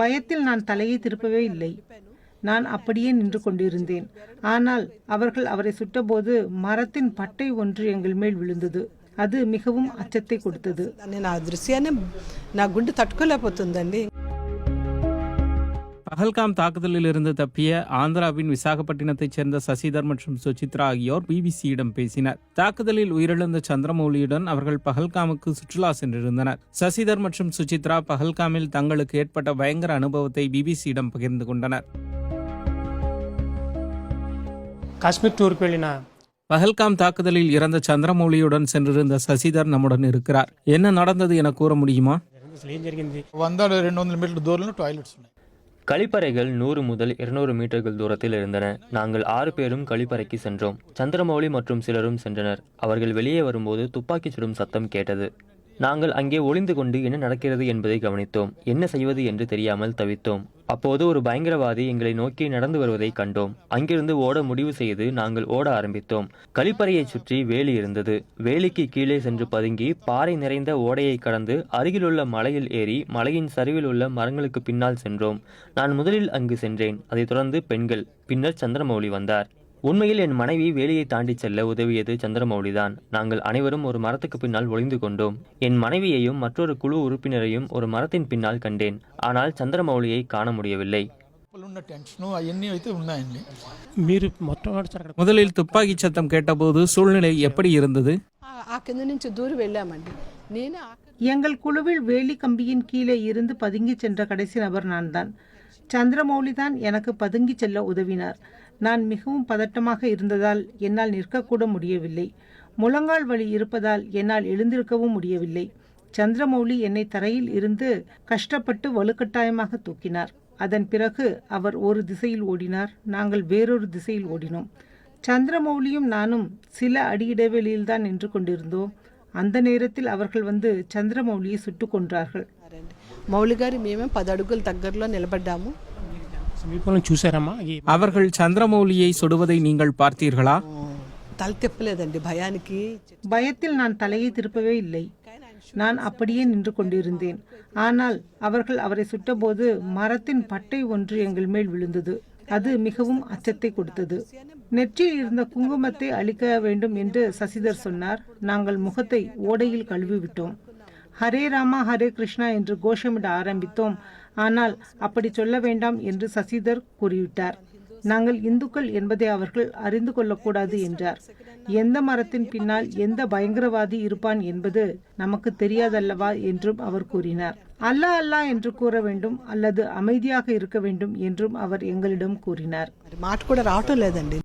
பயத்தில் நான் தலையை திருப்பவே இல்லை. நான் அப்படியே நின்று கொண்டிருந்தேன். ஆனால் அவர்கள் அவரை சுட்டபோது மரத்தின் பட்டை ஒன்று எங்கள் மேல் விழுந்தது. அது மிகவும் அச்சத்தை கொடுத்தது. பஹல்காம் தாக்குதலில் இருந்து தப்பிய ஆந்திராவின் விசாகப்பட்டினத்தைச் சேர்ந்த சசிதர் மற்றும் சுசித்ரா ஆகியோர் பிபிசியிடம் பேசினர். தாக்குதலில் உயிரிழந்த சந்திரமௌலியுடன் அவர்கள் பஹல்காமுக்கு சுற்றுலா சென்றிருந்தனர். சசிதர் மற்றும் சுசித்ரா பஹல்காமில் தங்களுக்கு ஏற்பட்ட பயங்கர அனுபவத்தை பிபிசியிடம் பகிர்ந்து கொண்டனர். காஷ்மீர் டூருக்கு వెళ్ళిన பஹல்காம் தாக்குதலில் இறந்த சந்திரமௌலியுடன் சென்றிருந்த சசிதர் நம்முடன் இருக்கிறார். என்ன நடந்தது என கூற முடியுமா? ఏం జరిగింది? 100-200 మీటర్ల దూరంలో టాయిలెట్స్ ఉన్నాయి. கழிப்பறைகள் 100 முதல் 200 மீட்டர்கள் தூரத்தில் இருந்தன. நாங்கள் 6 பேரும் கழிப்பறைக்கு சென்றோம். சந்திரமௌலி மற்றும் சிலரும் சென்றனர். அவர்கள் வெளியே வரும்போது துப்பாக்கி சுடும் சத்தம் கேட்டது. நாங்கள் அங்கே ஒளிந்து கொண்டு என்ன நடக்கிறது என்பதை கவனித்தோம். என்ன செய்வது என்று தெரியாமல் தவித்தோம். அப்போது ஒரு பயங்கரவாதி எங்களை நோக்கி நடந்து வருவதை கண்டோம். அங்கிருந்து ஓட முடிவு செய்து நாங்கள் ஓட ஆரம்பித்தோம். கழிப்பறையை சுற்றி வேலி இருந்தது. வேலிக்கு கீழே சென்று பதுங்கி பாறை நிறைந்த ஓடையை கடந்து அருகிலுள்ள மலையில் ஏறி மலையின் சரிவில் உள்ள மரங்களுக்கு பின்னால் சென்றோம். நான் முதலில் அங்கு சென்றேன். அதைத் தொடர்ந்து பெண்கள், பின்னர் சந்திரமௌலி வந்தார். உண்மையில் என் மனைவி வேலியை தாண்டி செல்ல உதவியது சந்திரமௌலிதான். நாங்கள் அனைவரும் ஒரு மரத்துக்கு பின்னால் ஒளிந்து கொண்டோம். என் மனைவியையும் மற்றொரு குழு உறுப்பினரையும் ஒரு மரத்தின் பின்னால் கண்டேன். ஆனால் சந்திரமௌலியை காண முடியவில்லை. முதலில் துப்பாக்கி சத்தம் கேட்டபோது சூழ்நிலை எப்படி இருந்தது? எங்கள் குழுவில் வேலி கம்பியின் கீழே இருந்து பதுங்கி சென்ற கடைசி நபர் நான் தான். சந்திரமௌலி தான் எனக்கு பதுங்கி செல்ல உதவினார். நான் மிகவும் பதட்டமாக இருந்ததால் என்னால் நிற்கக்கூட முடியவில்லை. முழங்கால் வலி இருப்பதால் என்னால் எழுந்திருக்கவும் முடியவில்லை. சந்திரமௌலி என்னை தரையில் இருந்து கஷ்டப்பட்டு வலுக்கட்டாயமாக தூக்கினார். அதன் பிறகு அவர் ஒரு திசையில் ஓடினார், நாங்கள் வேறொரு திசையில் ஓடினோம். சந்திரமௌலியும் நானும் சில அடி இடைவெளியில் தான் நின்று கொண்டிருந்தோம். அந்த நேரத்தில் அவர்கள் வந்து சந்திரமௌலியை சுட்டுக் கொன்றார்கள். మౌలి గారి మేమే 10 అడుగుల దగ్గరలో నిలబడ్డాము. సమీపంలో చూసారమ్మా? அவர்கள் சந்திரமௌலியை சுடுவதை நீங்கள் பார்த்தீர்களா? తల తిప్పలేదండి భయానికి. பயத்தில் நான் தலையை திருப்பவே இல்லை. நான் அப்படியே நின்று கொண்டிருந்தேன். ஆனால் அவர்கள் அவரை சுட்டபோது மரத்தின் பட்டை ஒன்று எங்கள் மேல் விழுந்தது. அது மிகவும் அச்சத்தை கொடுத்தது. நெற்றியில் இருந்த குங்குமத்தை அழிக்க வேண்டும் என்று சசிதர் சொன்னார். நாங்கள் முகத்தை ஓடையில் கழுவிவிட்டோம். ஹரே ராமா ஹரே கிருஷ்ணா என்று கோஷமிட ஆரம்பித்தோம். ஆனால் அப்படி சொல்ல வேண்டாம் என்று சசிதர் கூறிவிட்டார். நாங்கள் இந்துக்கள் என்பதை அவர்கள் அறிந்து கொள்ளக்கூடாது என்றார். எந்த மரத்தின் பின்னால் எந்த பயங்கரவாதி இருப்பான் என்பது நமக்கு தெரியாதல்லவா என்றும் அவர் கூறினார். அல்லாஹ் அல்லாஹ் என்று கூற வேண்டும் அல்லது அமைதியாக இருக்க வேண்டும் என்றும் அவர் எங்களிடம் கூறினார். మాట కూడా రావటం లేదండి.